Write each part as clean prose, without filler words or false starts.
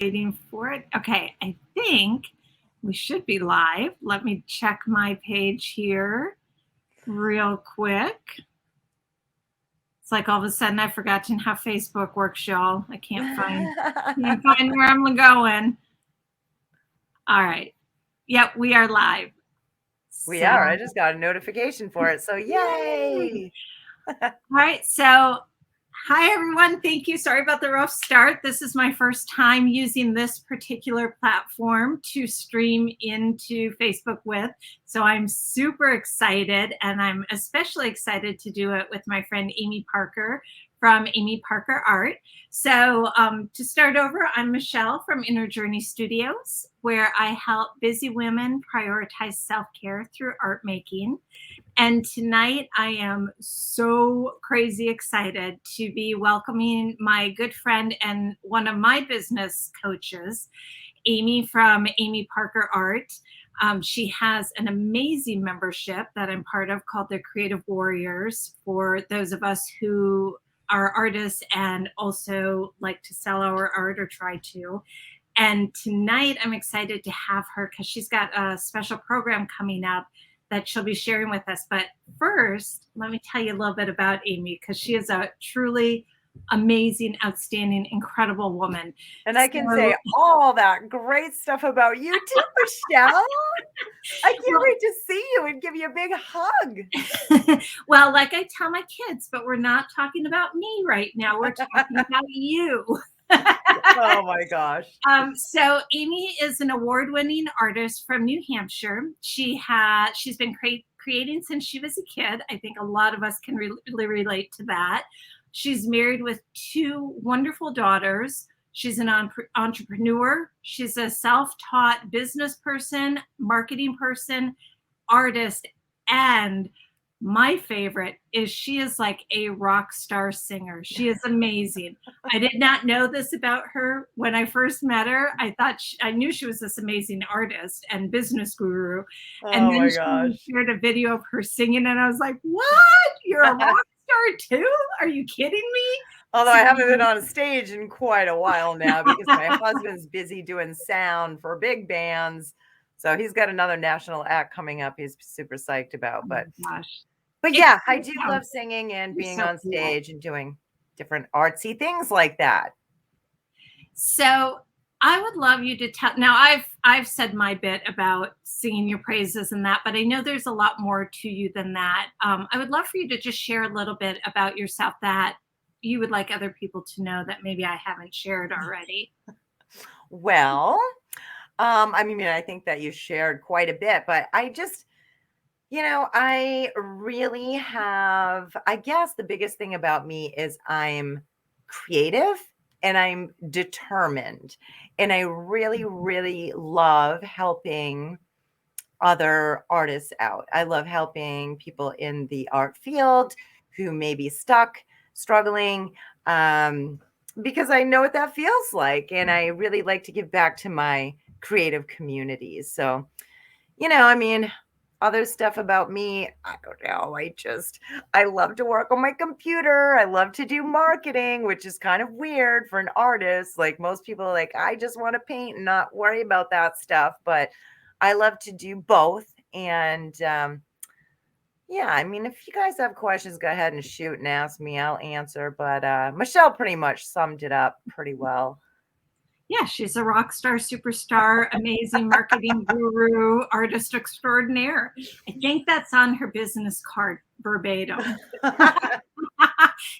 Waiting for it. Okay, I think we should be live. Let me check my page here real quick. It's like all of a sudden I've forgotten how Facebook works, y'all. I can't find where I'm going. All right. Yep, we are live. We are. I just got a notification for it. So yay. All right. So hi, everyone. Thank you. Sorry about the rough start. This is my first time using this particular platform to stream into Facebook with. So I'm super excited, and I'm especially excited to do it with my friend Amy Parker from Amy Parker Art. So to start over, I'm Mychele from Inner Journey Studios, where I help busy women prioritize self-care through art making. And tonight I am so crazy excited to be welcoming my good friend and one of my business coaches, Amy from Amy Parker Art. She has an amazing membership that I'm part of called the Creative Warriors, for those of us who are artists and also like to sell our art or try to. And tonight I'm excited to have her because she's got a special program coming up that she'll be sharing with us. But first, let me tell you a little bit about Amy, because she is a truly amazing, outstanding, incredible woman. And I can say all that great stuff about you too, Mychele. I can't wait to see you and give you a big hug. Well, like I tell my kids, but we're not talking about me right now. We're talking about you. Oh my gosh. So Amy is an award-winning artist from New Hampshire. She's been creating since she was a kid. I think a lot of us can really relate to that. She's married with two wonderful daughters. She's an entrepreneur. She's a self-taught business person, marketing person, artist, and my favorite is she is like a rock star singer. She is amazing. I did not know this about her when I first met her. I knew she was this amazing artist and business guru. And then she shared a video of her singing, and I was like, "What? You're a rock star too? Are you kidding me?" Although I haven't been on a stage in quite a while now because my husband's busy doing sound for big bands. So he's got another national act coming up he's super psyched about. But yeah, I do love singing and being on stage and doing different artsy things like that. So I would love you to tell. Now, I've said my bit about singing your praises and that, but I know there's a lot more to you than that. I would love for you to just share a little bit about yourself that you would like other people to know that maybe I haven't shared already. Well, I think that you shared quite a bit, but I just, I really have, I guess the biggest thing about me is I'm creative and I'm determined. And I really, really love helping other artists out. I love helping people in the art field who may be stuck, struggling, because I know what that feels like. And I really like to give back to my creative communities. So, other stuff about me, I don't know. I love to work on my computer. I love to do marketing, which is kind of weird for an artist. Like most people are like, I just want to paint and not worry about that stuff. But I love to do both. And if you guys have questions, go ahead and shoot and ask me. I'll answer. But Mychele pretty much summed it up pretty well. Yeah, she's a rock star, superstar, amazing marketing guru, artist extraordinaire. I think that's on her business card verbatim.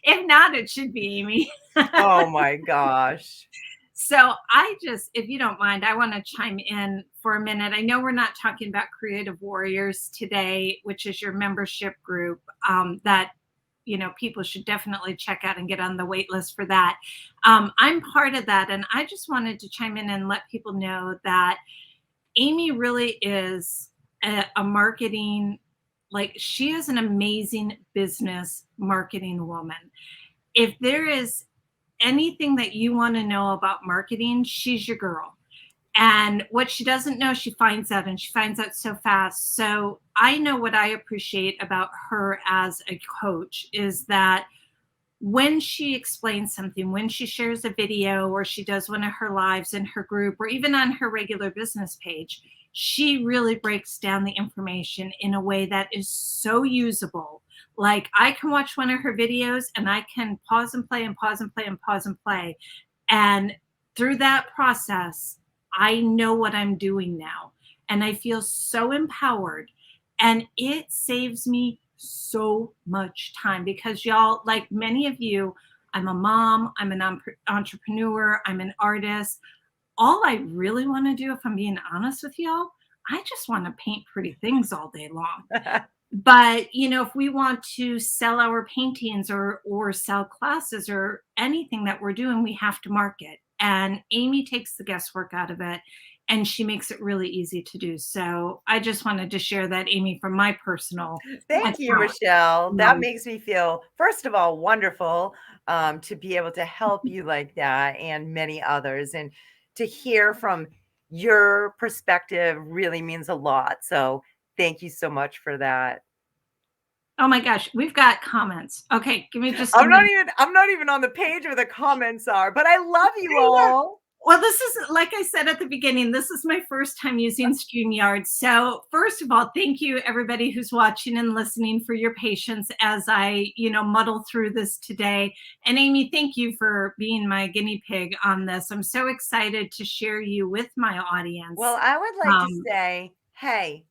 If not, it should be, Amy. Oh my gosh. So if you don't mind, I want to chime in for a minute. I know we're not talking about Creative Warriors today, which is your membership group that people should definitely check out and get on the wait list for that. I'm part of that. And I just wanted to chime in and let people know that Amy really is a marketing, she is an amazing business marketing woman. If there is anything that you want to know about marketing, she's your girl. And what she doesn't know, she finds out, and she finds out so fast. So I know what I appreciate about her as a coach is that when she explains something, when she shares a video or she does one of her lives in her group or even on her regular business page, she really breaks down the information in a way that is so usable. Like I can watch one of her videos and I can pause and play and pause and play and pause and play. And through that process, I know what I'm doing now. And I feel so empowered. And it saves me so much time because, y'all, like many of you, I'm a mom, I'm an entrepreneur, I'm an artist. All I really want to do, if I'm being honest with y'all, I just want to paint pretty things all day long. But if we want to sell our paintings or sell classes or anything that we're doing, we have to market. And Amy takes the guesswork out of it and she makes it really easy to do. So I just wanted to share that, Amy, from my personal Thank you, account. Mychele. That makes me feel, first of all, wonderful to be able to help you like that and many others. And to hear from your perspective really means a lot. So thank you so much for that. Oh my gosh, we've got comments. Okay, give me just a I'm minute. not even on the page where the comments are, but I love you all. Well, this is, like I said at the beginning, this is my first time using StreamYard. So first of all, thank you everybody who's watching and listening for your patience as I, muddle through this today. And Amy, thank you for being my guinea pig on this. I'm so excited to share you with my audience. Well, I would like to say, hey,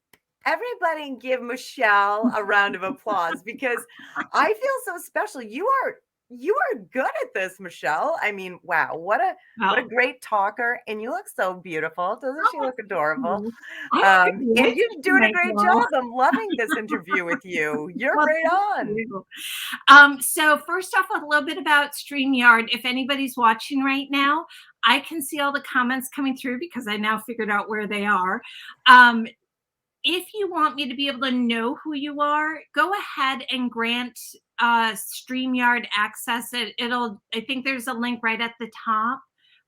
everybody give Mychele a round of applause because I feel so special. You are good at this, Mychele. I mean, wow, what a great talker, and you look so beautiful. Doesn't she look adorable? And you're doing a great job. I'm loving this interview with you. You're right on. So first off, a little bit about StreamYard. If anybody's watching right now, I can see all the comments coming through because I now figured out where they are. If you want me to be able to know who you are, go ahead and grant StreamYard access. I think there's a link right at the top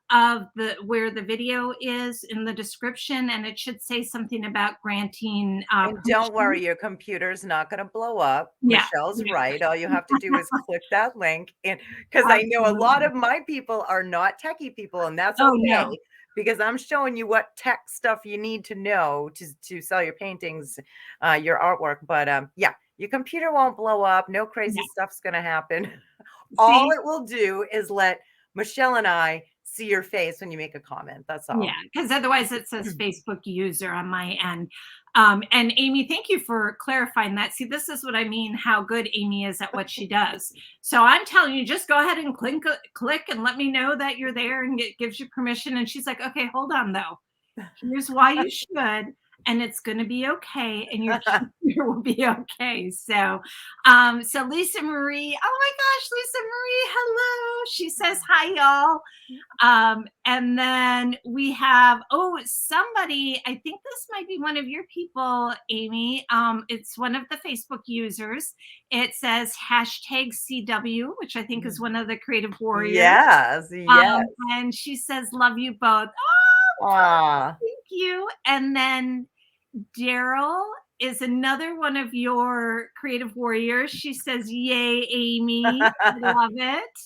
of where the video is in the description, and it should say something about granting And don't worry, permission. your computer's not going to blow up. Yeah, Mychele's yeah. right. All you have to do is click that link. And because I know a lot of my people are not techie people, and that's Oh okay. no. Because I'm showing you what tech stuff you need to know to sell your paintings, your artwork. But yeah, your computer won't blow up. No crazy stuff's going to happen. All it will do is let Mychele and I see your face when you make a comment. That's all. Yeah, because otherwise it says Facebook user on my end. And Amy, thank you for clarifying that. See, this is what I mean, how good Amy is at what she does. So I'm telling you, just go ahead and click and let me know that you're there, and it gives you permission. And she's like, okay, hold on though. Here's why you should, and it's going to be okay, and your computer will be okay. So Lisa Marie, oh my gosh, Lisa Marie, hello. She says hi, y'all. And then we have, somebody, I think this might be one of your people, Amy. It's one of the Facebook users. It says hashtag CW, which I think is one of the creative warriors. Yes. And she says, love you both. Oh, thank you. And then Daryl is another one of your creative warriors. She says, yay, Amy. I love it.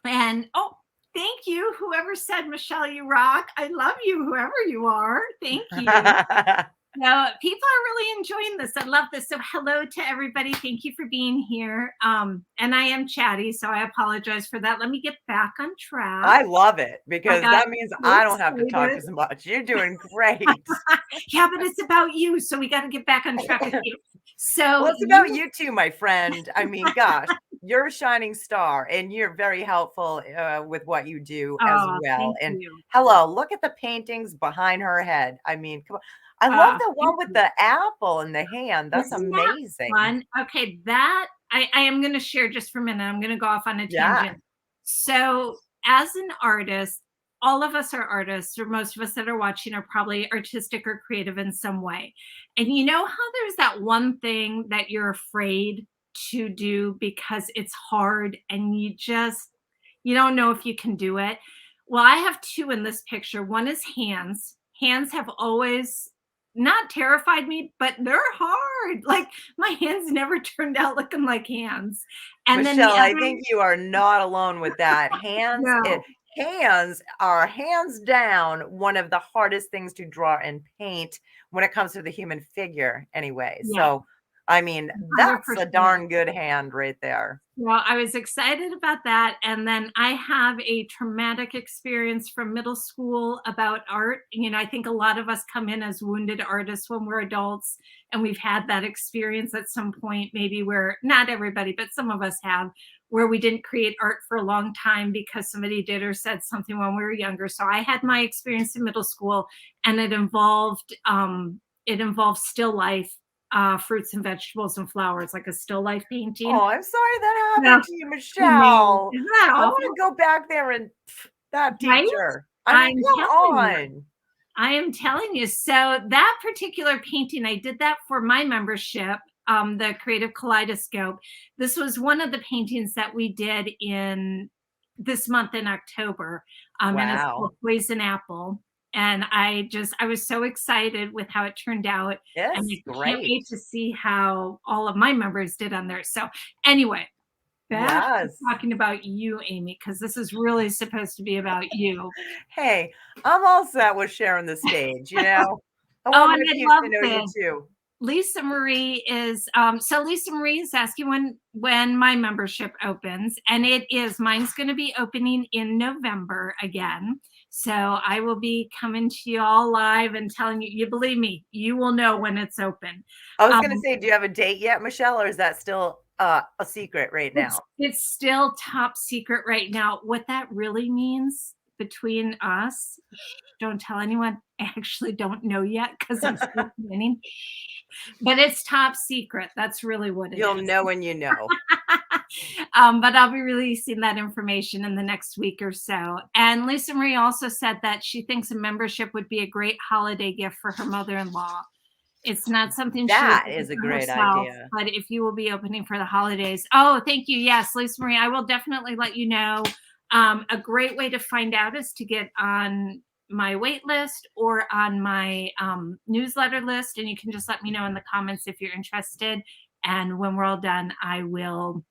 And thank you, whoever said, Mychele, you rock. I love you, whoever you are. Thank you. No, people are really enjoying this. I love this. So hello to everybody. Thank you for being here. And I am chatty, so I apologize for that. Let me get back on track. I love it because that means I don't have to talk as much. You're doing great. Yeah, but it's about you, so we got to get back on track with you. So well, it's about you too, my friend. I mean, gosh, you're a shining star and you're very helpful with what you do as well. And hello, look at the paintings behind her head. I mean, come on. I love the one with the apple in the hand. That's amazing. Fun. Okay, that I am going to share just for a minute. I'm going to go off on a tangent. So as an artist, all of us are artists, or most of us that are watching are probably artistic or creative in some way. And you know how there's that one thing that you're afraid to do because it's hard and you don't know if you can do it. Well, I have two in this picture. One is hands. Hands have always not terrified me, but they're hard. Like my hands never turned out looking like hands. And then the Mychele, I other, think you are not alone with that. no, Hands are hands down one of the hardest things to draw and paint when it comes to the human figure anyway. yeah, So, I mean, that's a 100%. darn good hand right there. Well, I was excited about that. And then I have a traumatic experience from middle school about art. I think a lot of us come in as wounded artists when we're adults, and we've had that experience at some point, maybe where not everybody, but some of us have, where we didn't create art for a long time because somebody did or said something when we were younger. So I had my experience in middle school, and it involved still life, fruits and vegetables and flowers, like a still life painting. Oh, I'm sorry that Yeah, happened to you, I know. Mychele. Isn't that I want awful? to go back there and that Right? teacher. I mean, I'm come telling you. on. I am telling you. So that particular painting, I did that for my membership, the Creative Kaleidoscope. This was one of the paintings that we did in this month in October, and it's Wow. called Poison Apple. And I was so excited with how it turned out, and It's I can't great. wait to see how all of my members did on there. So anyway, back to Yes. talking about you, Amy, because this is really supposed to be about you. Hey, I'm all set with sharing the stage, you know? I Oh, want and my I peeps love to know you this. too. Lisa Marie is so Lisa Marie is asking when my membership opens, and mine's going to be opening in November again. So I will be coming to you all live and telling you. You believe me, you will know when it's open. I was gonna Um, say, do you have a date yet, Mychele, or is that still a secret right it's now? it's still top secret right now. What that really means between us, don't tell anyone. I actually don't know yet because I'm still planning. But it's top secret. That's really what it You'll is. know when you know. But I'll be releasing that information in the next week or so. And Lisa Marie also said that she thinks a membership would be a great holiday gift for her mother-in-law. It's not something she would That do is a for great herself, idea. but if you will be opening for the holidays. Oh, thank you. Yes, Lisa Marie, I will definitely let you know. A great way to find out is to get on my wait list or on my newsletter list, and you can just let me know in the comments if you're interested. And when we're all done, I will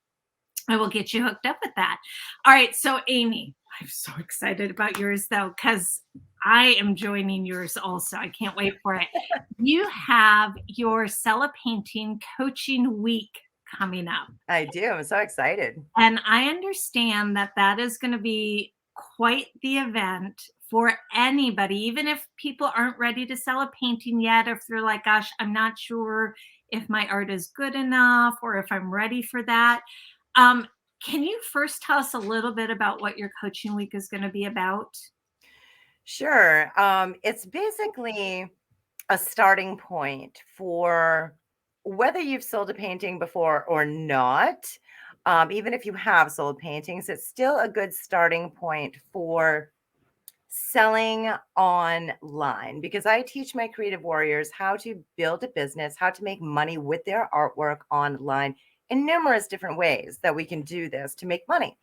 get you hooked up with that. All right. So, Amy, I'm so excited about yours though, because I am joining yours also. I can't wait for it. You have your Sell a Painting Coaching Week coming up. I do. I'm so excited. And I understand that that is going to be quite the event for anybody, even if people aren't ready to sell a painting yet, or if they're like, gosh, I'm not sure if my art is good enough or if I'm ready for that. Um, can you first tell us a little bit about what your coaching week is going to be about? Sure. It's basically a starting point for whether you've sold a painting before or not. Even if you have sold paintings, it's still a good starting point for selling online because I teach my creative warriors how to build a business, how to make money with their artwork online in numerous different ways that we can do this to make money.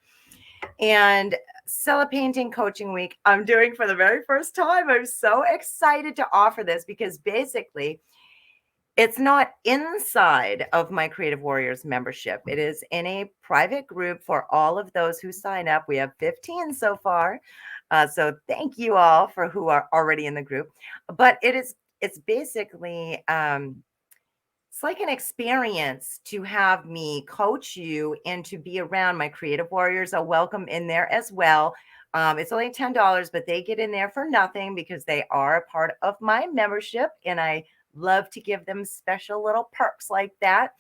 And Sell a Painting Coaching Week, I'm doing for the very first time. I'm so excited to offer this because basically it's not inside of my Creative Warriors membership. It is in a private group for all of those who sign up. We have 15 so far. So thank you all for who are already in the group. But it's basically it's like an experience to have me coach you and to be around my creative warriors are welcome in there as well. It's only $10, but they get in there for nothing because they are a part of my membership. And I love to give them special little perks like that.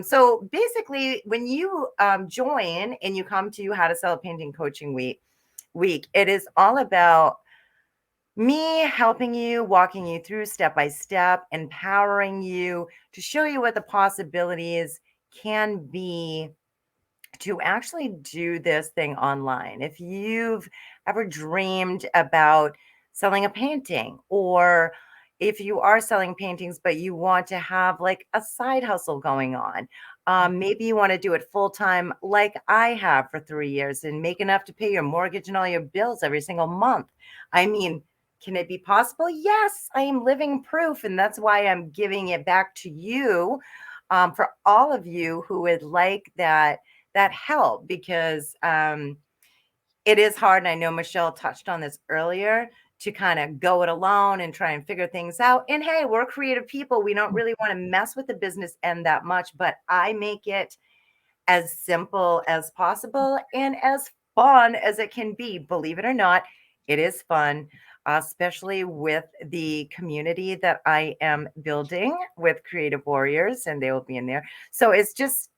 So basically, when you join and you come to How to Sell a Painting Coaching Week, it is all about me helping you, walking you through step by step, empowering you to show you what the possibilities can be to actually do this thing online. If you've ever dreamed about selling a painting, or if you are selling paintings, but you want to have like a side hustle going on, maybe you want to do it full time, like I have for 3 years, and make enough to pay your mortgage and all your bills every single month. I mean, Can it be possible? Yes, I am living proof. And that's why I'm giving it back to you, for all of you who would like that help, because it is hard. And I know Mychele touched on this earlier, to kind of go it alone and try and figure things out. And hey, we're creative people. We don't really want to mess with the business end that much, but I make it as simple as possible and as fun as it can be. Believe it or not, it is fun, especially with the community that I am building with Creative Warriors, and they will be in there. So it's just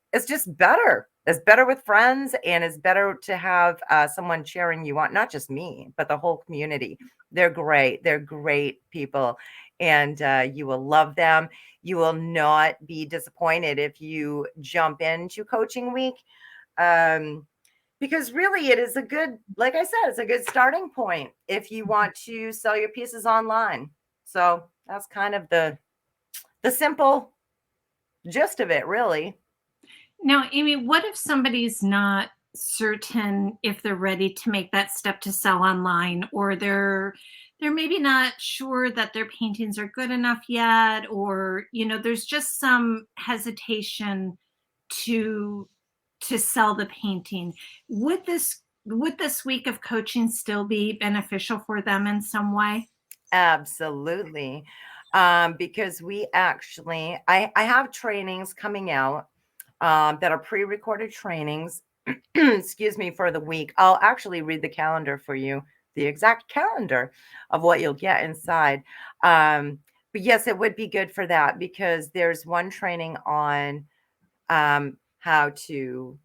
better. It's better with friends, and it's better to have someone cheering you on, not just me, but the whole community. They're great. They're great people, and you will love them. You will not be disappointed if you jump into coaching week. Um, because really it is a good, like I said, it's a good starting point if you want to sell your pieces online. So that's kind of the simple gist of it, really. Now, Amy, what if somebody's not certain if they're ready to make that step to sell online, or they're maybe not sure that their paintings are good enough yet, or there's just some hesitation to sell the painting. Would this week of coaching still be beneficial for them in some way? Absolutely. Because we actually, I have trainings coming out, that are pre-recorded trainings, excuse me, for the week. I'll actually read the calendar for you, the exact calendar of what you'll get inside. But yes, it would be good for that, because there's one training on how to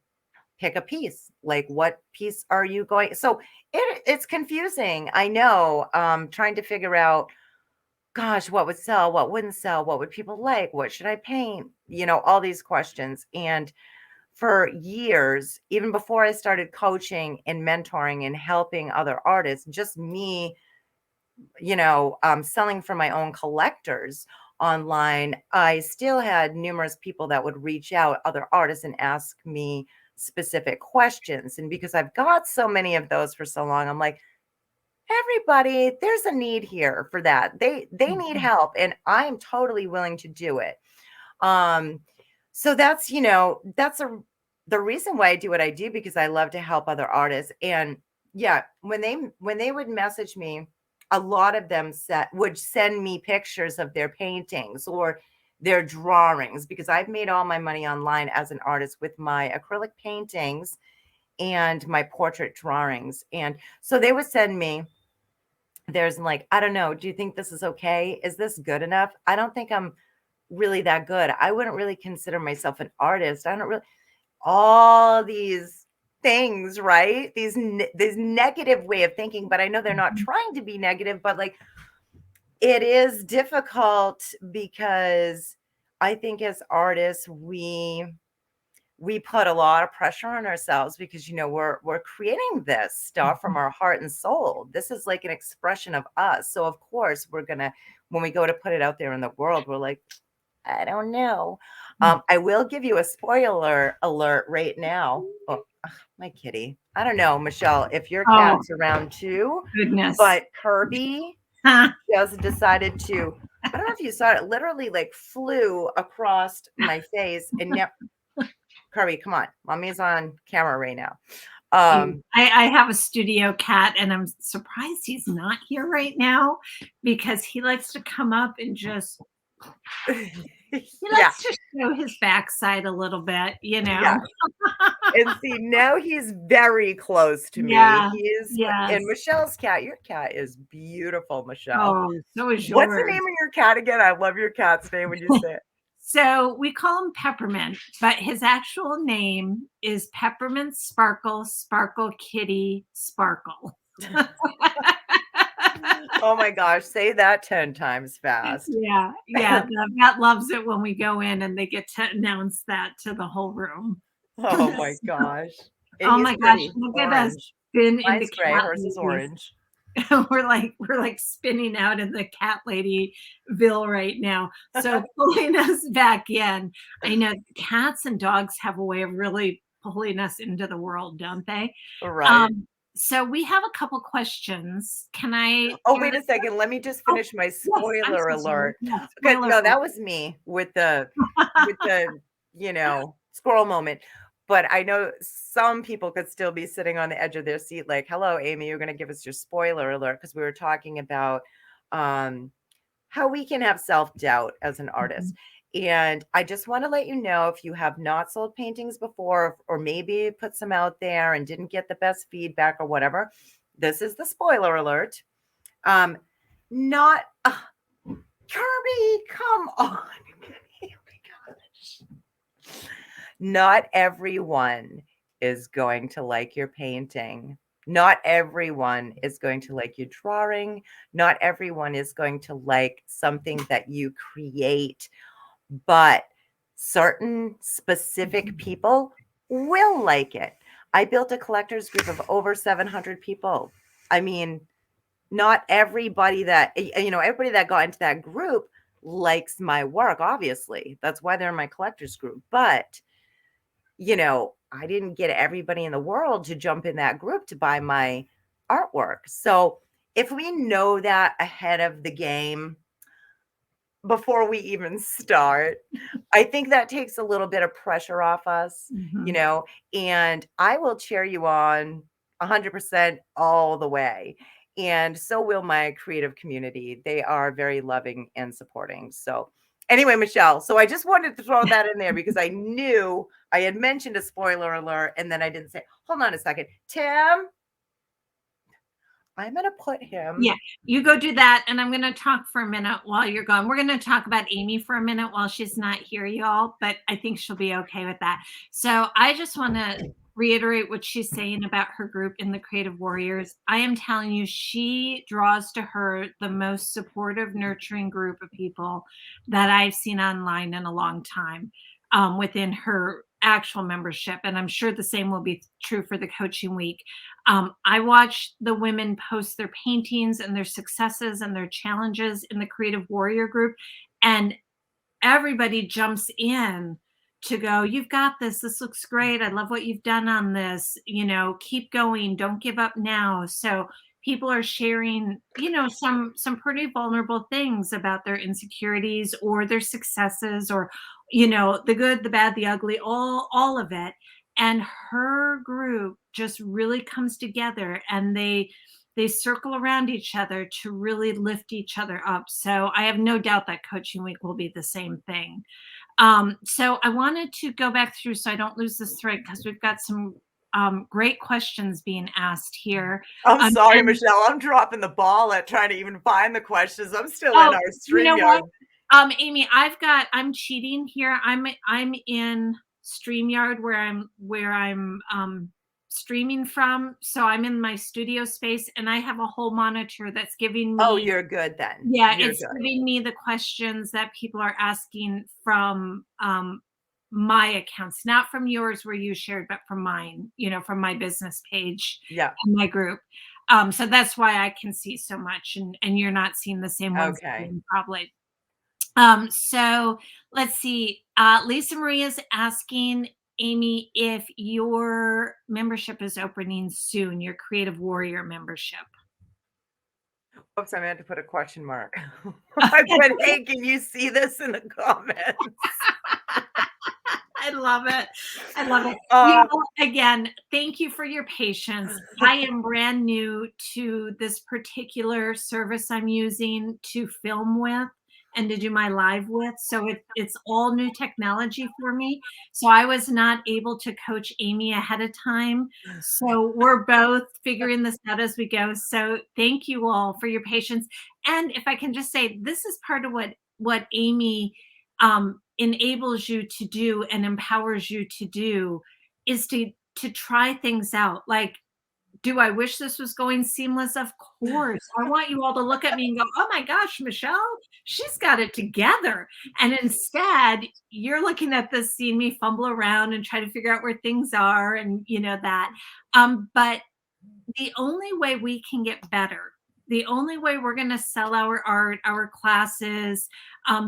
pick a piece. Like, what piece are you going? So it's confusing. I know. Trying to figure out, gosh, what would sell, what wouldn't sell, what would people like, what should I paint? All these questions. And for years, even before I started coaching and mentoring and helping other artists, just me, selling for my own collectors online, I still had numerous people that would reach out, other artists, and ask me specific questions. And because I've got so many of those for so long, I'm like, everybody, there's a need here for that. They need Mhm. help, and I'm totally willing to do it. Um, so that's the reason why I do what I do, because I love to help other artists. And yeah, when they would message me, a lot of them would send me pictures of their paintings or their drawings, because I've made all my money online as an artist with my acrylic paintings and my portrait drawings. And so they would send me, there's like, I don't know, do you think this is okay? Is this good enough? I don't think I'm really that good. I wouldn't really consider myself an artist. I don't really, all these things, right? These negative way of thinking, but I know they're not trying to be negative, but like, it is difficult, because I think as artists, we put a lot of pressure on ourselves, because we're creating this stuff from our heart and soul. This is like an expression of us. So of course we're gonna, when we go to put it out there in the world, we're like, I don't know. I will give you a spoiler alert right now. Oh, ugh, my kitty. I don't know, Mychele, if your Oh, cat's around too, goodness. but Kirby Huh. just decided to, I don't know if you saw it, literally like flew across my face. And now, Kirby, come on. Mommy's on camera right now. Um, I have a studio cat, and I'm surprised he's not here right now, because he likes to come up and just he yeah, likes to show his backside a little bit, you yeah. know? And see, now he's very close to me. Yeah, He's and yes. Michelle's cat. Your cat is beautiful, Mychele. Oh, so is What's the name yours. of your cat again? I love your cat's name when you say it. So we call him Peppermint, but his actual name is Peppermint Sparkle Sparkle Kitty Sparkle. Oh my gosh, say that 10 times fast. Yeah, yeah, the vet loves it when we go in and they get to announce that to the whole room. Oh my gosh. And Oh he's my gosh, pretty look at us orange. spin in the Mine's gray, cat hers is lady. orange. We're like spinning out in the cat ladyville right now. So pulling us back in. I know cats and dogs have a way of really pulling us into the world, don't they? Right. So we have a couple questions. Can I Oh, share wait this? a second. Let me just Oh, finish my yes, I'm spoiler so sorry. alert. Yeah, Okay, spoiler no, alert. that was me with the squirrel moment. But I know some people could still be sitting on the edge of their seat, like, "Hello, Amy, you're going to give us your spoiler alert," because we were talking about um, how we can have self-doubt as an Mhm. artist. And I just want to let you know, if you have not sold paintings before, or maybe put some out there and didn't get the best feedback or whatever, this is the spoiler alert. Um, not Kirby, come on. Oh my gosh. Not everyone is going to like your painting. Not everyone is going to like your drawing. Not everyone is going to like something that you create, but certain specific people will like it. I built a collectors group of over 700 people. I mean, not everybody that everybody that got into that group likes my work, obviously. That's why they're in my collectors group. But I didn't get everybody in the world to jump in that group to buy my artwork. So if we know that ahead of the game, before we even start, I think that takes a little bit of pressure off us, Mhm. and I will cheer you on 100% all the way. And so will my creative community. They are very loving and supporting. So, anyway, Mychele, so I just wanted to throw that in there because I knew I had mentioned a spoiler alert and then I didn't say, hold on a second. Tim, I'm going to put Yeah, him. you go do that, and I'm gonna talk for a minute while you're gone. We're gonna talk about Amy for a minute while she's not here, y'all, but I think she'll be okay with that. So I just wanna reiterate what she's saying about her group in the Creative Warriors. I am telling you, she draws to her the most supportive, nurturing group of people that I've seen online in a long time, within her actual membership, and I'm sure the same will be true for the coaching week. I watch the women post their paintings and their successes and their challenges in the Creative Warrior group, and everybody jumps in to go, "You've got this. This looks great. I love what you've done on this. Keep going. Don't give up now." So people are sharing, some pretty vulnerable things about their insecurities or their successes, or the good, the bad, the ugly, all of it. And her group just really comes together, and they circle around each other to really lift each other up. So I have no doubt that coaching week will be the same thing. So I wanted to go back through so I don't lose this thread, because we've got some great questions being asked here. I'm sorry, And Mychele. I'm dropping the ball at trying to even find the questions. I'm still in oh, our you know StreamYard. what? Amy, I'm cheating here. I'm in StreamYard where I'm streaming from. So I'm in my studio space, and I have a whole monitor that's giving Oh, me. you're good then. Yeah, You're it's good. giving me the questions that people are asking from, my accounts, not from yours where you shared, but from mine, from my business page Yeah. and my group. So that's why I can see so much, and you're not seeing the same ones Okay. probably. So let's see. Lisa Marie is asking Amy if your membership is opening soon, your Creative Warrior membership. Oops, I meant to put a question mark. I put, hey, can you see this in the comments? I love it. I love it. Uh, Again, thank you for your patience. I am brand new to this particular service I'm using to film with and to do my live with. So it's all new technology for me. So I was not able to coach Amy ahead of time. So we're both figuring this out as we go. So thank you all for your patience. And if I can just say, this is part of what Amy enables you to do and empowers you to do, is to try things out. Like, do I wish this was going seamless? Of course. I want you all to look at me and go, "Oh my gosh, Mychele, she's got it together." And instead, you're looking at this, seeing me fumble around and try to figure out where things are, and that. But the only way we can get better, The only way we're going to sell our art, our classes,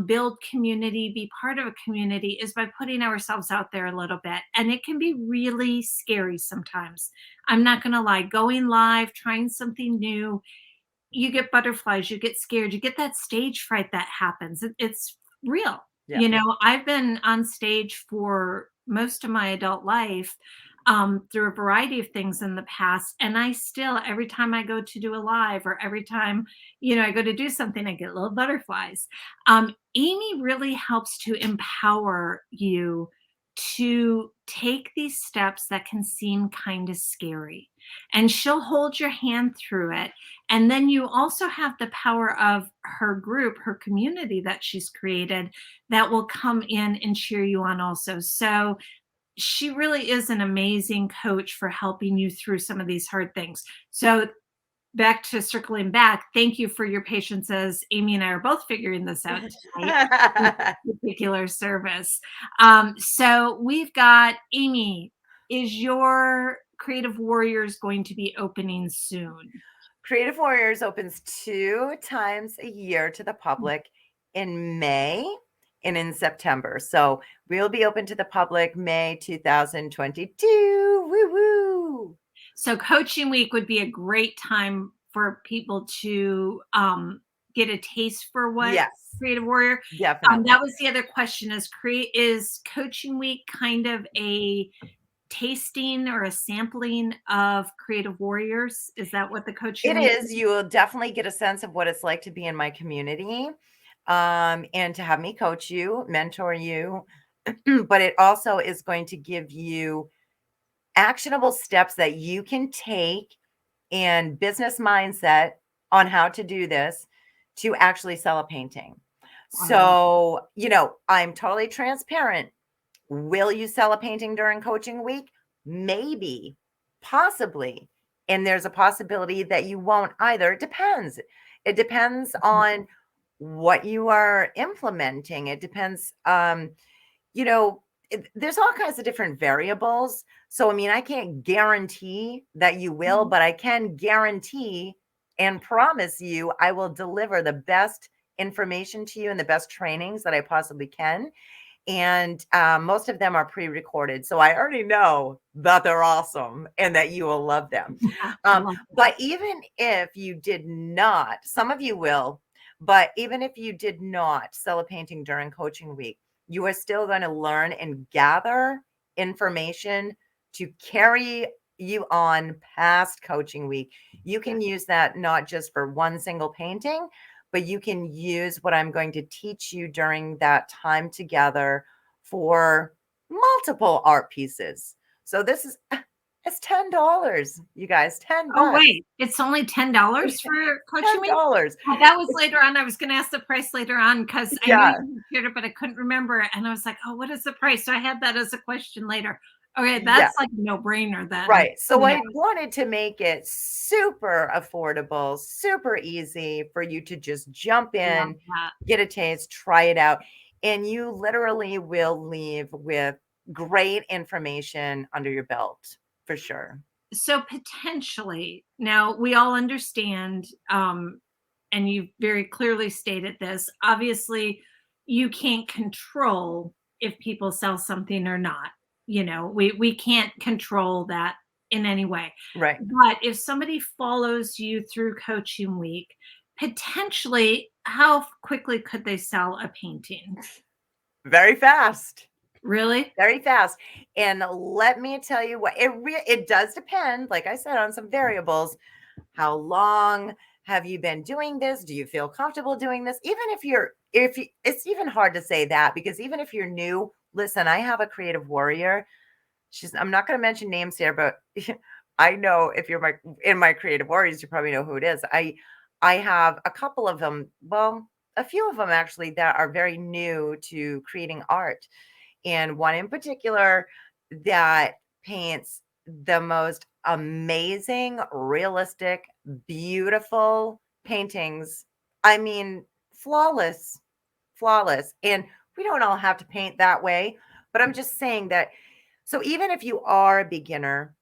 build community, be part of a community is by putting ourselves out there a little bit. And it can be really scary sometimes. I'm not going to lie. Going live, trying something new, you get butterflies, you get scared, you get that stage fright that happens. It's real. Yeah. I've been on stage for most of my adult life, through a variety of things in the past. And I still, every time I go to do a live or every time, I go to do something, I get little butterflies. Amy really helps to empower you to take these steps that can seem kind of scary. And she'll hold your hand through it. And then you also have the power of her group, her community that she's created that will come in and cheer you on also. So she really is an amazing coach for helping you through some of these hard things. So back to circling back, thank you for your patience as Amy and I are both figuring this out tonight with this particular service. So we've got Amy, is your Creative Warriors going to be opening soon? Creative Warriors opens 2 times a year to the public in May and in September. So we'll be open to the public May 2022. Woo woo. So Coaching Week would be a great time for people to get a taste for what Yes, Creative Warrior. definitely. That was the other question: is Coaching Week kind of a tasting or a sampling of Creative Warriors? Is that what the Coaching It Week is. You will definitely get a sense of what it's like to be in my community, and to have me coach you, mentor you. But it also is going to give you actionable steps that you can take and business mindset on how to do this to actually sell a painting. I love? So, I'm totally transparent. Will you sell a painting during coaching week? Maybe, possibly. And there's a possibility that you won't either. It depends. It depends on what you are implementing. It depends, you know, there's all kinds of different variables. So, I mean, I can't guarantee that you will, but I can guarantee and promise you I will deliver the best information to you and the best trainings that I possibly can. And most of them are pre-recorded, so I already know that they're awesome and that you will love them. I love But even if you did not, some of you will, but even if you did not sell a painting during coaching week, you are still going to learn and gather information to carry you on past coaching week. You can use that not just for one single painting, but you can use what I'm going to teach you during that time together for multiple art pieces. So this is it's $10, you guys, 10 Oh, bucks. wait, it's only $10 for Coaching Week? $10. Oh, that was later on. I was gonna ask the price later on because I knew Yeah. you shared it, but I couldn't remember, and I was like, "Oh, what is the price?" So I had that as a question later. Okay, Yeah. that's like a no-brainer then. Right. So I wanted to make it super affordable, super easy for you to just jump Love in, that. get a taste, try it out, and you literally will leave with great information under your belt for sure. So potentially, now we all understand, and you very clearly stated this, obviously, you can't control if people sell something or not. We can't control that in any way. Right. But if somebody follows you through Coaching Week, potentially, how quickly could they sell a painting? Very fast. Really? Very fast. And let me tell you what, it does depend, like I said, on some variables. How long have you been doing this? Do you feel comfortable doing this? Even if you, it's even hard to say that because even if you're new, listen, I have a creative warrior. I'm not going to mention names here, but I know if you're in my creative warriors, you probably know who it is. I have a couple of them, well, a few of them actually that are very new to creating art. And one in particular that paints the most amazing, realistic, beautiful paintings. I mean, flawless, flawless. And we don't all have to paint that way, but I'm just saying that. So even if you are a beginner,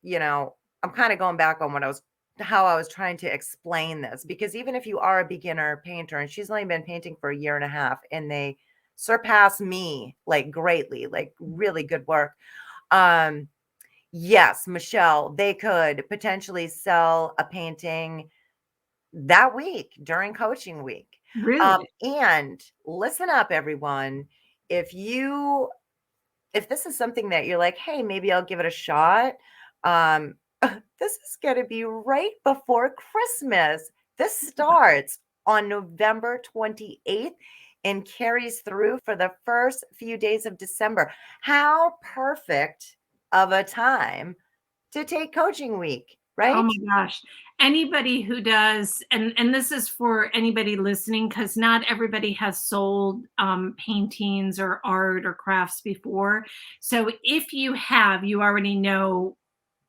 I'm kind of going back on what I was how I was trying to explain this, because even if you are a beginner painter, and she's only been painting for a year and a half, and they surpass me like greatly, like really good work. Yes, Mychele, they could potentially sell a painting that week during coaching week. Really? And listen up, everyone. If this is something that you're like, hey, maybe I'll give it a shot. Um, this is going to be right before Christmas. This starts on November 28th and carries through for the first few days of December. How perfect of a time to take coaching week, Oh right? my gosh. Anybody who does, and this is for anybody listening, because not everybody has sold paintings or art or crafts before. So if you have, you already know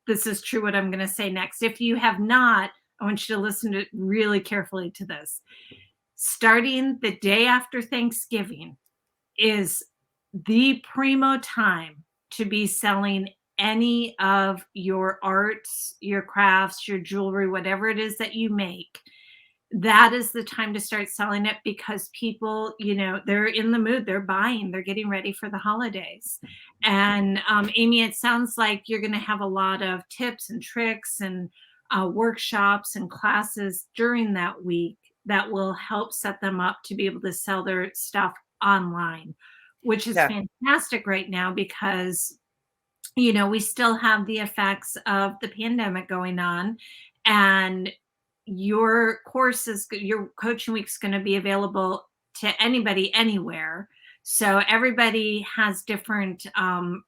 this is true what I'm going to say next. If you have not, I want you to listen to really carefully to this. Starting the day after Thanksgiving is the primo time to be selling any of your arts, your crafts, your jewelry, whatever it is that you make. That is the time to start selling it, because people, they're in the mood, they're buying, they're getting ready for the holidays. And Amy, it sounds like you're going to have a lot of tips and tricks and workshops and classes during that week that will help set them up to be able to sell their stuff online, which is Yeah. fantastic right now, because we still have the effects of the pandemic going on, and your coaching week's going to be available to anybody anywhere. So everybody has different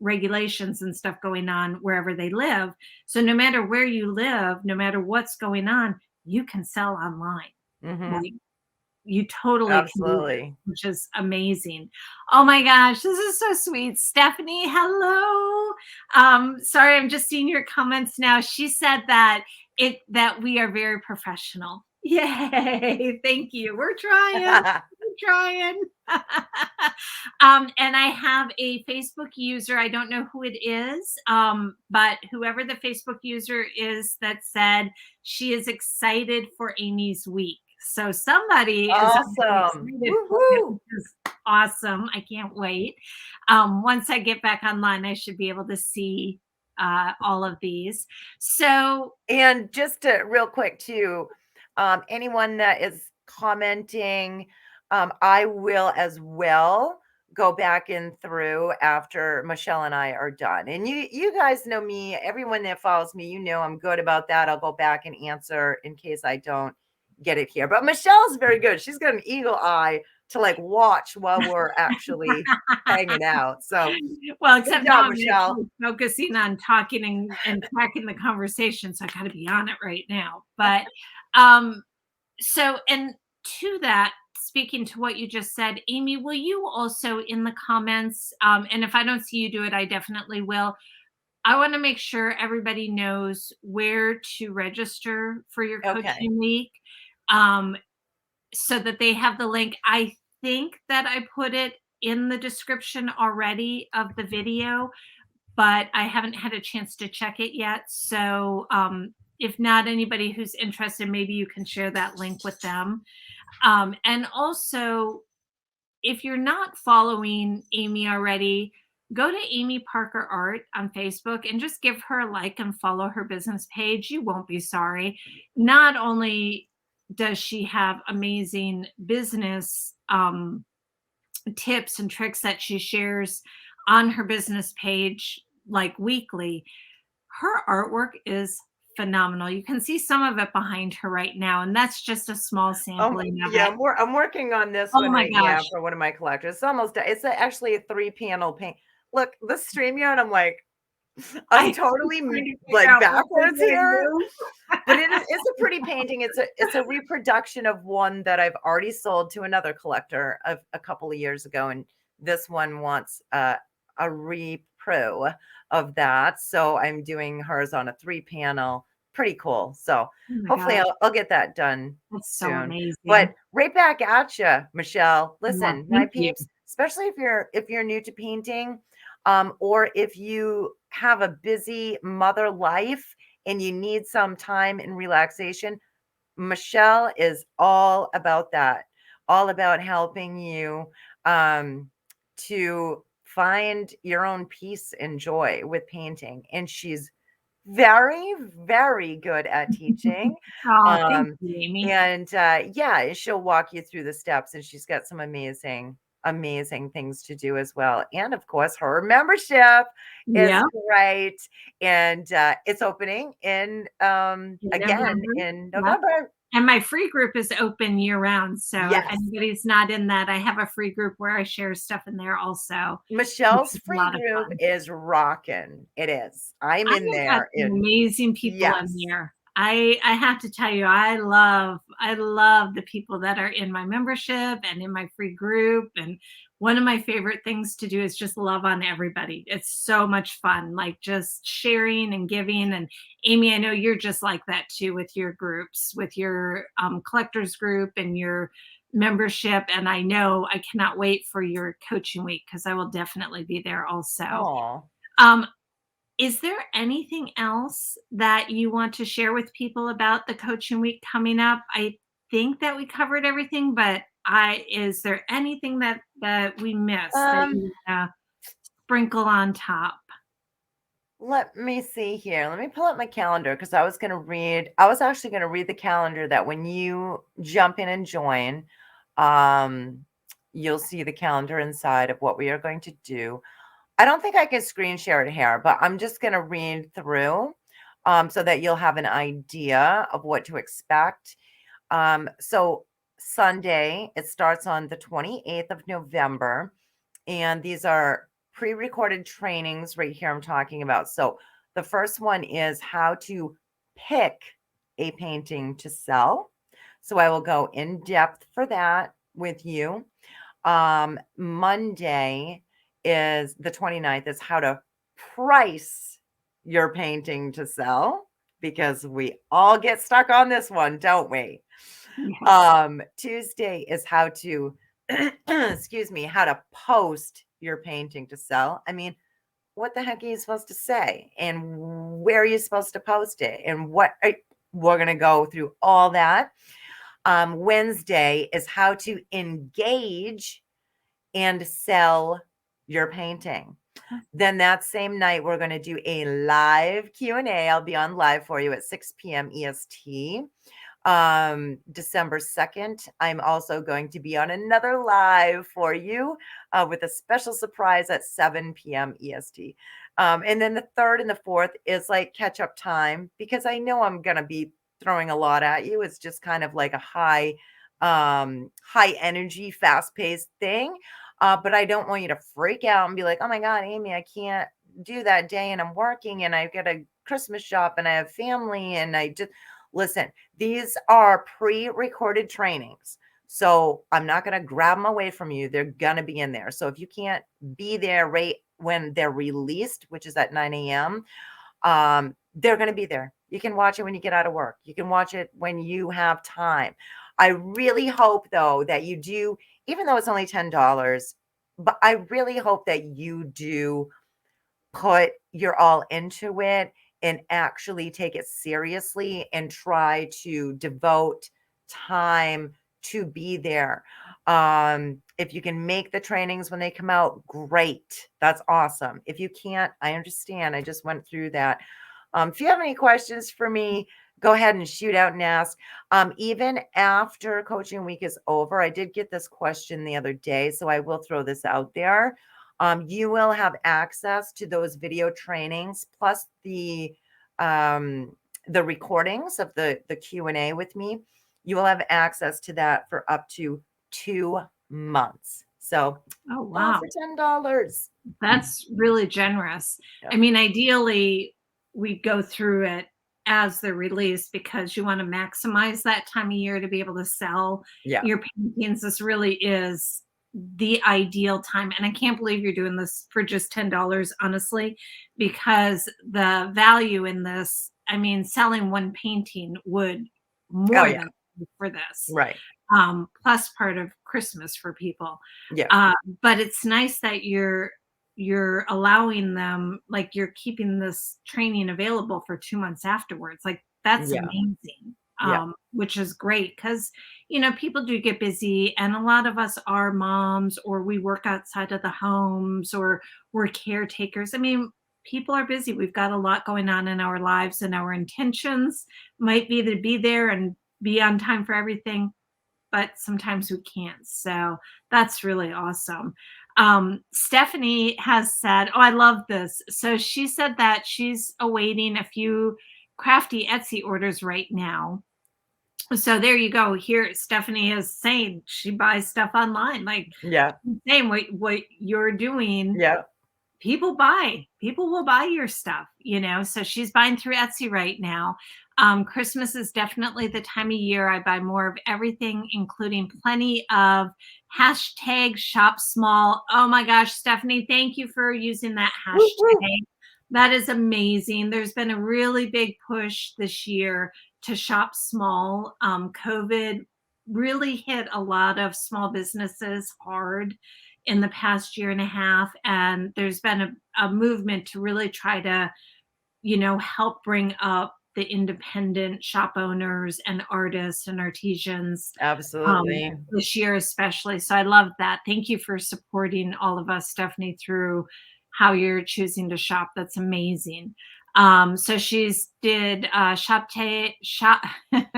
regulations and stuff going on wherever they live. So no matter where you live, no matter what's going on, you can sell online. Mm-hmm. Like, you totally can do it, Absolutely. which is amazing. Oh my gosh, this is so sweet. Stephanie, hello. Sorry, I'm just seeing your comments now. She said that we are very professional. Yay, thank you. We're trying. We're trying. And I have a Facebook user. I don't know who it is, but whoever the Facebook user is that said she is excited for Amy's week. So somebody is Awesome. excited for it, Woohoo. which is awesome. I can't wait. Once I get back online, I should be able to see all of these. So, And just to real quick too, anyone that is commenting, I will as well go back in through after Mychele and I are done. And you guys know me, everyone that follows me, I'm good about that. I'll go back and answer in case I don't get it here. But Mychele's very good. She's got an eagle eye to like watch while we're actually hanging out. So well, good except now job, I'm Mychele. actually focusing on talking and tracking the conversation. So I got to be on it right now. But so, and to that, speaking to what you just said, Amy, will you also in the comments, and if I don't see you do it, I definitely will. I want to make sure everybody knows where to register for your Okay. coaching week, um, so that they have the link. I think that I put it in the description already of the video, but I haven't had a chance to check it yet. So if not, anybody who's interested, maybe you can share that link with them. And also, if you're not following Amy already, go to Amy Parker Art on Facebook and just give her a like and follow her business page. You won't be sorry. Not only does she have amazing business tips and tricks that she shares on her business page like weekly, her artwork is phenomenal. You can see some of it behind her right now, and that's just a small sampling of Yeah, it. I'm working on this Oh one my right gosh. now for one of my collectors. It's almost done. It's actually a 3-panel paint. Look, the StreamYard, I'm I'm totally trying to figure like out what we're backwards gonna here, do. but it's a pretty painting. It's a reproduction of one that I've already sold to another collector a couple of years ago, and this one wants a repro of that. So I'm doing hers on a 3-panel. Pretty cool. So Oh my hopefully gosh, I'll get that done that's so soon. amazing. But right back at you, Mychele. Yeah, Listen, my thank you. peeps, especially if you're new to painting, or if you have a busy mother life and you need some time and relaxation, Mychele is all about that, all about helping you to find your own peace and joy with painting. And she's very, very good at teaching. Oh, thank Um, you, Amy. and yeah, she'll walk you through the steps, and she's got some amazing, amazing things to do as well. And of course, her membership is Yeah, great. And it's opening in in again November. in Yep. November. And my free group is open year round. So if Yes. anybody's not in that, I have a free group where I share stuff in there also, which Mychele's is a free lot of group fun. is rocking. It is. I'm I in have got there some in amazing people in yes. there. I have to tell you, I love the people that are in my membership and in my free group. And one of my favorite things to do is just love on everybody. It's so much fun, like just sharing and giving. And Amy, I know you're just like that too with your groups, with your collectors group and your membership. And I know I cannot wait for your coaching week because I will definitely be there also. Oh. Um, is there anything else that you want to share with people about the coaching week coming up? I think that we covered everything, but is there anything that we missed that Um you wanna sprinkle on top? Let me see here. Let me pull up my calendar because I was actually going to read the calendar that when you jump in and join, um, you'll see the calendar inside of what we are going to do. I don't think I can screen share it here, but I'm just going to read through so that you'll have an idea of what to expect. So Sunday, it starts on the 28th of November, and these are pre-recorded trainings right here I'm talking about. So the first one is how to pick a painting to sell. So I will go in depth for that with you. Monday is the 29th is how to price your painting to sell, because we all get stuck on this one, don't we? Yes. Tuesday is how to excuse me, how to post your painting to sell. I mean, what the heck are you supposed to say? And where are you supposed to post it? And we're going to go through all that. Wednesday is how to engage and sell your painting. Then that same night, we're going to do a live Q&A. I'll be on live for you at 6 p.m. EST. December 2nd, I'm also going to be on another live for you with a special surprise at 7 p.m. EST. And then the 3rd and the 4th is like catch up time, because I know I'm going to be throwing a lot at you. It's just kind of like a high energy, fast paced thing. But I don't want you to freak out and be like, oh my God, Amy, I can't do that day and I'm working and I've got a Christmas shop and I have family and I just listen. These are pre-recorded trainings. So I'm not going to grab them away from you. They're going to be in there. So if you can't be there right when they're released, which is at 9 a.m., they're going to be there. You can watch it when you get out of work. You can watch it when you have time. I really hope, though, that you do, even though it's only $10, but I really hope that you do put your all into it and actually take it seriously and try to devote time to be there. If you can make the trainings when they come out, great. That's awesome. If you can't, I understand. I just went through that. If you have any questions for me, go ahead and shoot out and ask. Even after coaching week is over, I did get this question the other day, so I will throw this out there. You will have access to those video trainings plus the recordings of the Q&A with me. You will have access to that for up to 2 months. So Oh, all wow. for $10. That's really generous. Yeah. I mean, ideally, we go through it as they're released because you want to maximize that time of year to be able to sell Yeah. your paintings. This really is the ideal time. And I can't believe you're doing this for just $10, honestly, because the value in this, I mean, selling one painting would Oh more yeah. than pay for this, Right. plus part of Christmas for people. Yeah. Uh, but it's nice that you're allowing them, like you're keeping this training available for 2 months afterwards. Like that's Yeah. amazing. Yeah. Which is great because people do get busy, and a lot of us are moms, or we work outside of the homes, or we're caretakers. I mean, people are busy. We've got a lot going on in our lives, and our intentions might be to be there and be on time for everything, but sometimes we can't. So that's really awesome. Stephanie has said, oh, I love this. So she said that she's awaiting a few crafty Etsy orders right now. So there you go. Here, Stephanie is saying she buys stuff online. Like, Yeah. same what you're doing. Yeah. People will buy your stuff, so she's buying through Etsy right now. Christmas is definitely the time of year I buy more of everything, including plenty of hashtag shop small. Oh my gosh, Stephanie, thank you for using that Woo, woo. hashtag. That is amazing. There's been a really big push this year to shop small. COVID really hit a lot of small businesses hard in the past year and a half, and there's been a movement to really try to help bring up the independent shop owners and artists and artisans Absolutely. this year especially. So I love that. Thank you for supporting all of us, Stephanie, through how you're choosing to shop. That's amazing. So she's did shop I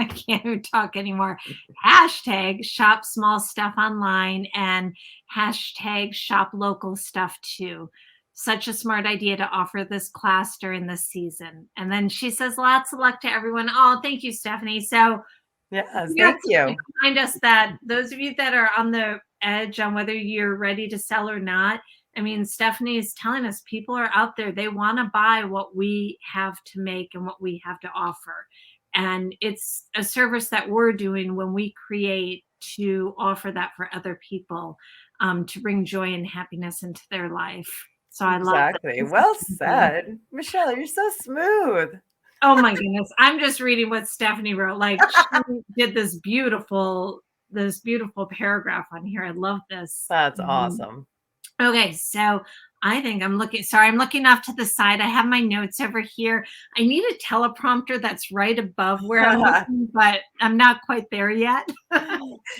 can't even talk anymore. Hashtag shop small stuff online and hashtag shop local stuff too. Such a smart idea to offer this class during this season. And then she says, lots of luck to everyone. Oh, thank you, Stephanie. So Yes, thank you. remind us that those of you that are on the edge on whether you're ready to sell or not, I mean, Stephanie is telling us people are out there. They want to buy what we have to make and what we have to offer. And it's a service that we're doing when we create to offer that for other people, to bring joy and happiness into their life. So I love that. Exactly. Well said. Mychele, you're so smooth. Oh my goodness. I'm just reading what Stephanie wrote. Like, she did this beautiful paragraph on here. I love this. That's awesome. Okay, so I think I'm looking off to the side. I have my notes over here. I need a teleprompter that's right above where I'm looking, but I'm not quite there yet.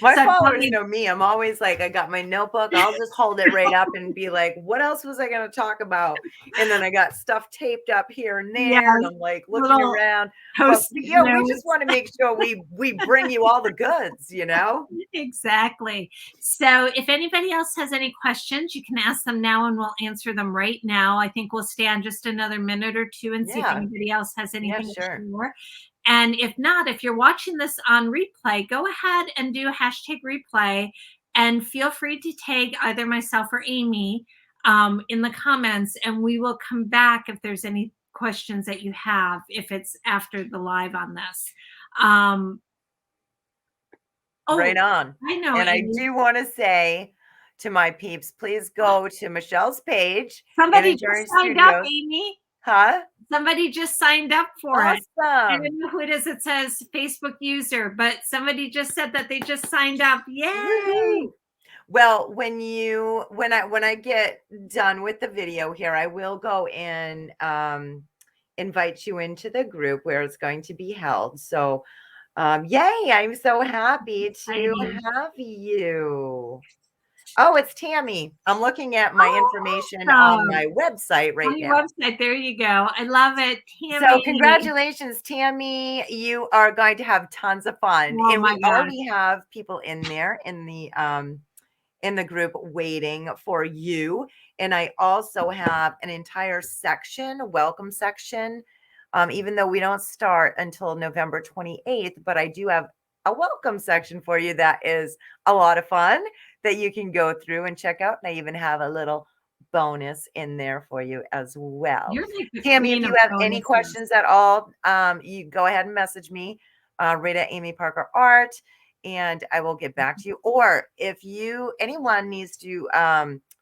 My So followers know me. I'm always like, I got my notebook. I'll just hold it right up and be like, what else was I going to talk about? And then I got stuff taped up here and there. Yes, and I'm like looking around. But we just want to make sure we bring you all the goods, Exactly. So if anybody else has any questions, you can ask them now and we'll answer them right now. I think we'll stand just another minute or two and see if anybody else has anything to share. And if not, if you're watching this on replay, go ahead and do hashtag replay and feel free to tag either myself or Amy in the comments, and we will come back if there's any questions that you have, if it's after the live on this. Right on. I know. And Amy, I do want to say to my peeps, please go to Mychele's page. Somebody just signed up, Amy. Huh? Somebody just signed up for it. I Awesome. don't know who it is. It says Facebook user, but somebody just said that they just signed up. Yay! Woo-hoo. Well, when I get done with the video here, I will go and invite you into the group where it's going to be held. So yay, I'm so happy to have you. Oh, it's Tammy. I'm looking at my information on my website right now. On your website, there you go. I love it, Tammy. So congratulations, Tammy. You are going to have tons of fun. Oh, and we already have people in there in the group waiting for you. And I also have an entire section, a welcome section, even though we don't start until November 28th, but I do have a welcome section for you that is a lot of fun that you can go through and check out. And I even have a little bonus in there for you as well. Like Tammy, if you have any questions at all, you go ahead and message me, Rita Amy Parker Art, and I will get back to you. Or if anyone needs to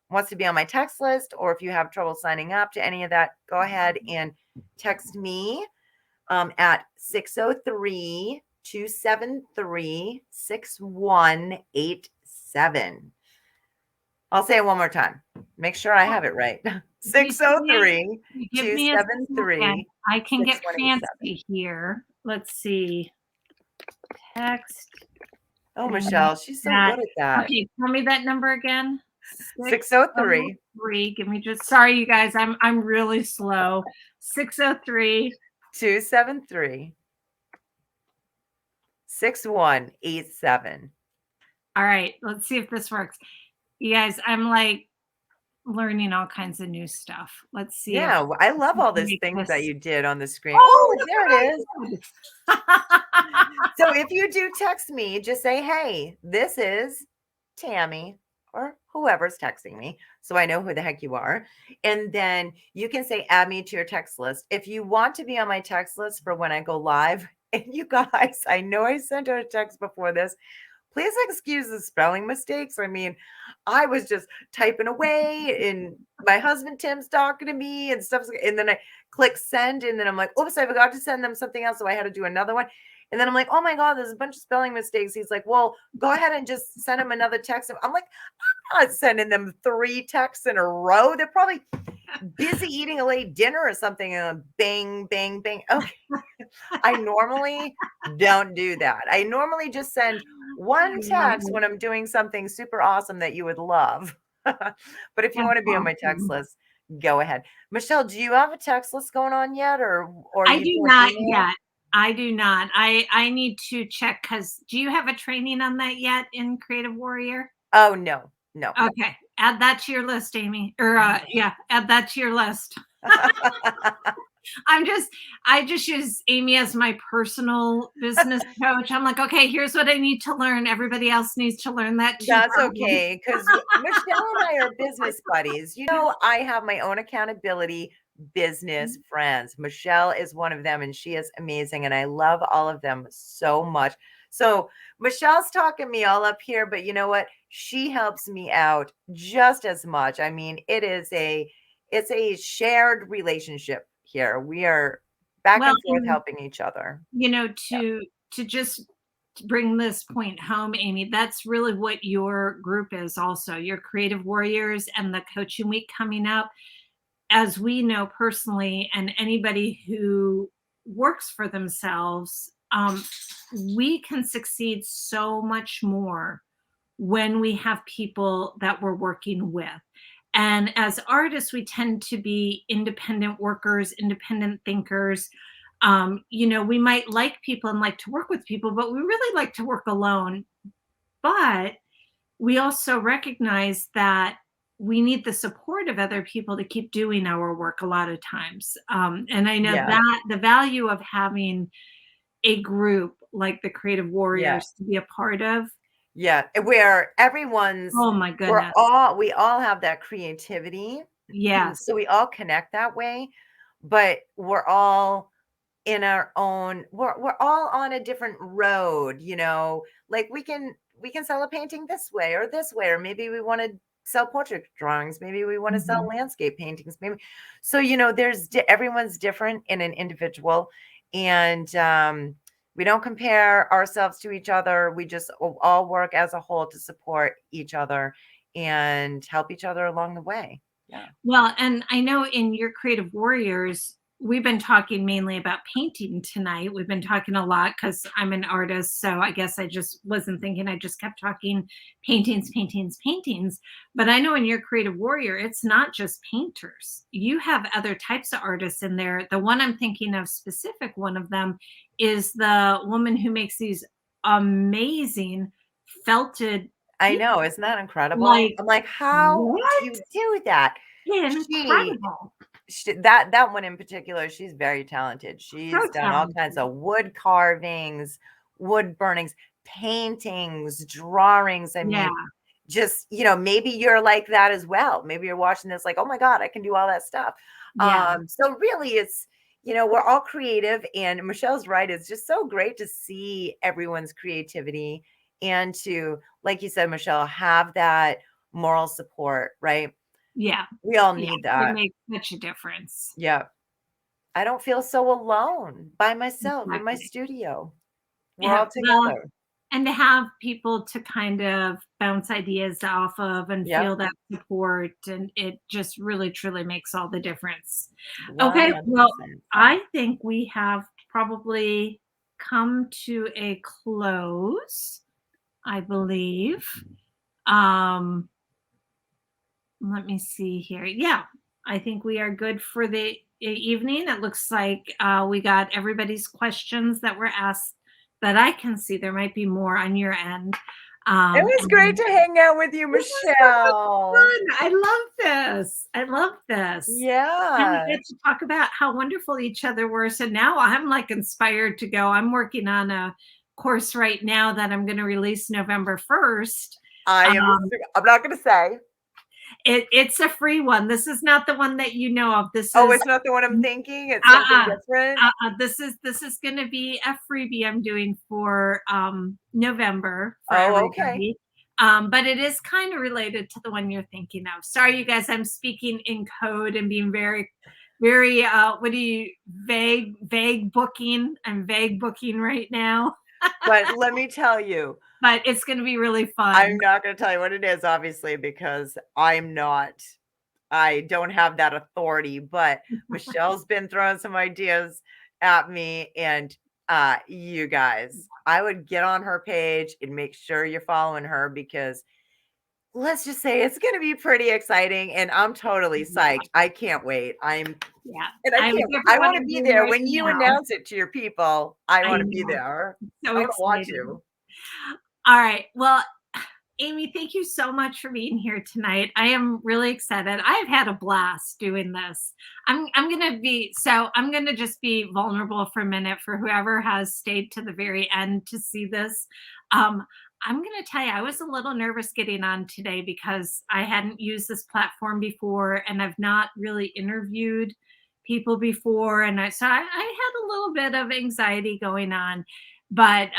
wants to be on my text list, or if you have trouble signing up to any of that, go ahead and text me at 603-273-6187. I'll say it one more time. Make sure I have it right. If you give me a second, 603-273-6187. I can get fancy here. Let's see. Text. Oh, Mychele, she's so good at that. Okay, tell me that number again. 603. Give me just, sorry, you guys, I'm really slow. 603 273 6187. All right, let's see if this works. You guys, I'm like learning all kinds of new stuff. Let's see. Yeah, I love all these things that you did on the screen. Oh, there it is. So if you do text me, just say, hey, this is Tammy or whoever's texting me, so I know who the heck you are. And then you can say, add me to your text list. If you want to be on my text list for when I go live, and you guys, I know I sent out a text before this. Please excuse the spelling mistakes. I mean, I was just typing away and my husband Tim's talking to me and stuff. And then I click send and then I'm like, oops, I forgot to send them something else. So I had to do another one. And then I'm like, oh my God, there's a bunch of spelling mistakes. He's like, well, go ahead and just send him another text. I'm like, I'm not sending them 3 texts in a row. They're probably busy eating a late dinner or something. And bang, bang, bang. Okay. I normally don't do that. I normally just send one text when I'm doing something super awesome that you would love. But if you want to be on my text list, go ahead. Mychele, do you have a text list going on yet? Or I do not yet. I do not. I need to check, because do you have a training on that yet in Creative Warrior? Oh, no. Okay. Add that to your list, Amy. Or yeah, add that to your list. I just use Amy as my personal business coach. I'm like, okay, here's what I need to learn. Everybody else needs to learn that too. That's okay, because Mychele and I are business buddies. You know, I have my own accountability business friends. Mychele is one of them, and she is amazing, and I love all of them so much. So Mychele's talking me all up here, but you know what? She helps me out just as much. I mean, it's a shared relationship here. We are back and forth helping each other. You know, to just bring this point home, Amy, that's really what your group is also. Your Creative Warriors and the Coaching Week coming up. As we know personally, and anybody who works for themselves, we can succeed so much more when we have people that we're working with. And as artists, we tend to be independent workers, independent thinkers. You know, we might like people and like to work with people, but we really like to work alone. But we also recognize that we need the support of other people to keep doing our work a lot of times. And I know that the value of having a group like the Creative Warriors to be a part of. Yeah, where everyone's, oh my goodness, we all have that creativity. Yeah. So we all connect that way, but we're all in our own, we're all on a different road, you know, like we can sell a painting this way, or maybe we want to sell portrait drawings. Maybe we want to sell landscape paintings. Maybe. So, you know, everyone's different in an individual, and we don't compare ourselves to each other. We just all work as a whole to support each other and help each other along the way. Yeah. Well, and I know in your Creative Warriors, we've been talking mainly about painting tonight. We've been talking a lot because I'm an artist. So I guess I just wasn't thinking, I just kept talking paintings. But I know in your Creative Warrior, it's not just painters. You have other types of artists in there. The one I'm thinking of specific, one of them is the woman who makes these amazing felted. I know, isn't that incredible? I'm like, how do you do that? Yeah, incredible. That one in particular, she's very talented. She's done all kinds of wood carvings, wood burnings, paintings, drawings. I mean, just, you know, maybe you're like that as well. Maybe you're watching this like, oh my God, I can do all that stuff. So really it's, you know, we're all creative, and Mychele's right. It's just so great to see everyone's creativity and to, like you said, Mychele, have that moral support, right? Yeah. We all need that. It makes such a difference. Yeah. I don't feel so alone by myself in my studio. We're all together. and to have people to kind of bounce ideas off of and Yep. feel that support, and it just really truly makes all the difference. Okay, well, 100%. I think we have probably come to a close, I believe. Um, let me see here. Yeah, I think we are good for the evening. It looks like we got everybody's questions that were asked that I can see. There might be more on your end. It was great And to hang out with you, this is so much Mychele. fun. I love this. I love this. And we Yeah. get to talk about how wonderful each other were. So now I'm like inspired to go. I'm working on a course right now that I'm going to release November 1st. I'm not going to say. It's a free one. This is not the one that you know of. This Oh, is it's not the one I'm thinking. It's something uh-uh, different. this is going to be a freebie I'm doing for November for Oh, okay. everybody. But it is kind of related to the one you're thinking of. Sorry, you guys, I'm speaking in code and being very, very vague booking. I'm vague booking right now. But let me tell you, But it's going to be really fun. I'm not going to tell you what it is, obviously, because I don't have that authority. But Mychele's been throwing some ideas at me, and you guys, I would get on her page and make sure you're following her, because let's just say it's going to be pretty exciting, and I'm totally psyched. I can't wait. Yeah, And I I can't. give her I what want to I'm be doing there right when you now. announce it to your people. I I want to be know. there. So I want to watch excited. you. All right. Well, Amy, thank you so much for being here tonight. I am really excited. I've had a blast doing this. I'm gonna just be vulnerable for a minute for whoever has stayed to the very end to see this. Um, I'm gonna tell you, I was a little nervous getting on today because I hadn't used this platform before and I've not really interviewed people before. So I had a little bit of anxiety going on, but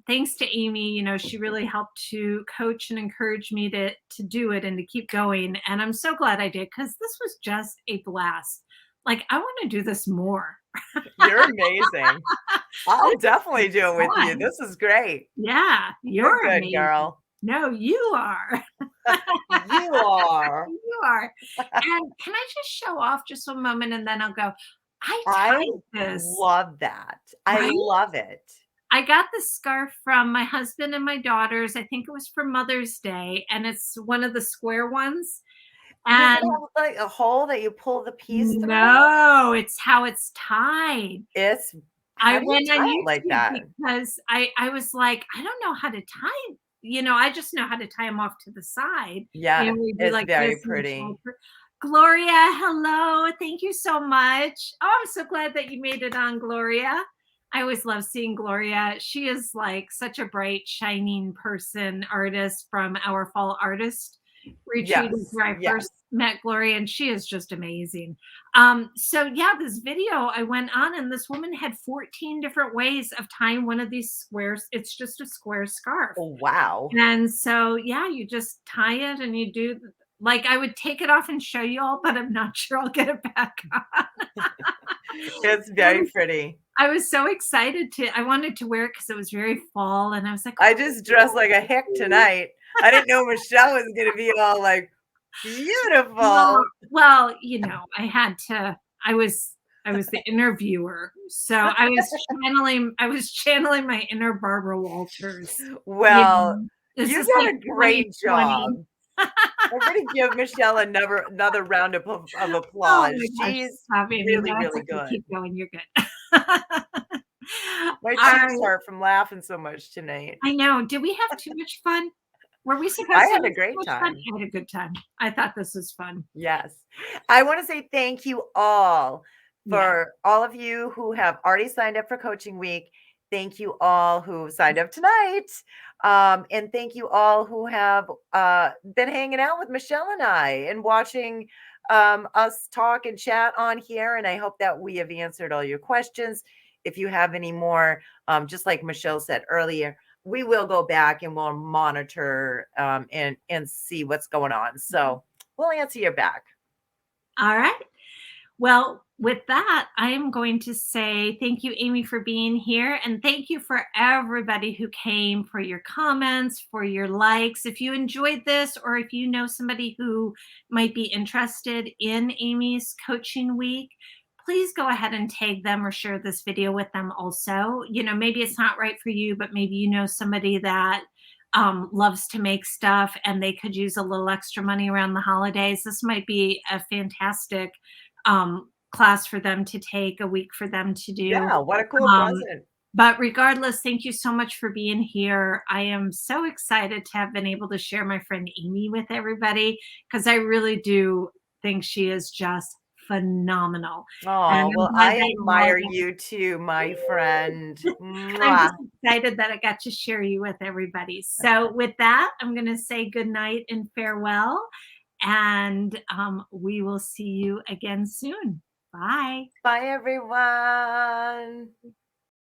thanks to Amy, she really helped to coach and encourage me to do it and to keep going, and I'm so glad I did because this was just a blast. Like, I want to do this more. You're amazing. I'll This definitely is do it with you. fun. This is great. Yeah, You're you're good, amazing. girl. No, you are. You are. You are. And can I just show off just one moment and then I'll go, I I tied this, love that. I right? love it. I got the scarf from my husband and my daughters. I think it was for Mother's Day, and it's one of the square ones. Does it And have like a hole that you pull the piece through? no, it's how it's tied. It's I How do you went on tie it like YouTube that? because I was like, I don't know how to tie. I just know how to tie them off to the side. Yeah, We do it's like very this and the pretty. shoulder. Gloria, hello. Thank you so much. Oh, I'm so glad that you made it on, Gloria. I always love seeing Gloria. She is like such a bright, shining person, artist from our fall artist retreat Yes, where I yes. first met Gloria, and she is just amazing. So yeah, this video I went on, and this woman had 14 different ways of tying one of these squares. It's just a square scarf. Oh, wow. And so yeah, you just tie it and you do like I would take it off and show you all, but I'm not sure I'll get it back on. It's very pretty. I was so excited I wanted to wear it because it was very fall, and I was like, I oh, just dressed like a hick tonight. I didn't know Mychele was going to be all like well, beautiful. well, I was the interviewer. So I was channeling my inner Barbara Walters. Well, This you is like did a great 2020. job. Everybody give Mychele another round of Oh applause. my gosh, She's stop, Amy. really, No, it's really okay. good. Keep going. You're good. My All cheeks right. hurt from laughing so much tonight. I know. Did we have too much fun? Were we I supposed to had have a too great much fun? time. I had a good time. I thought this was fun. Yes. I want to say thank you all Yeah. for all of you who have already signed up for Coaching Week. Thank you all who signed up tonight. And thank you all who have been hanging out with Mychele and I and watching us talk and chat on here. And I hope that we have answered all your questions. If you have any more, just like Mychele said earlier, we will go back and we'll monitor and see what's going on. So we'll answer you back. All right. Well, with that, I am going to say thank you, Amy, for being here. And thank you for everybody who came, for your comments, for your likes. If you enjoyed this, or if you know somebody who might be interested in Amy's coaching week, please go ahead and tag them or share this video with them also. You know, maybe it's not right for you, but maybe you know somebody that loves to make stuff and they could use a little extra money around the holidays. This might be a fantastic class for them to take, a week for them to do. Yeah, what a cool Um, present. but regardless, thank you so much for being here. I am so excited to have been able to share my friend Amy with everybody because I really do think she is just phenomenal. And Oh, I'm well, glad I that you all admire you too, my friend. I'm Mwah. just excited that I got to share you with everybody. So with that, I'm going to say good night and farewell. And we will see you again soon. Bye. Bye, everyone.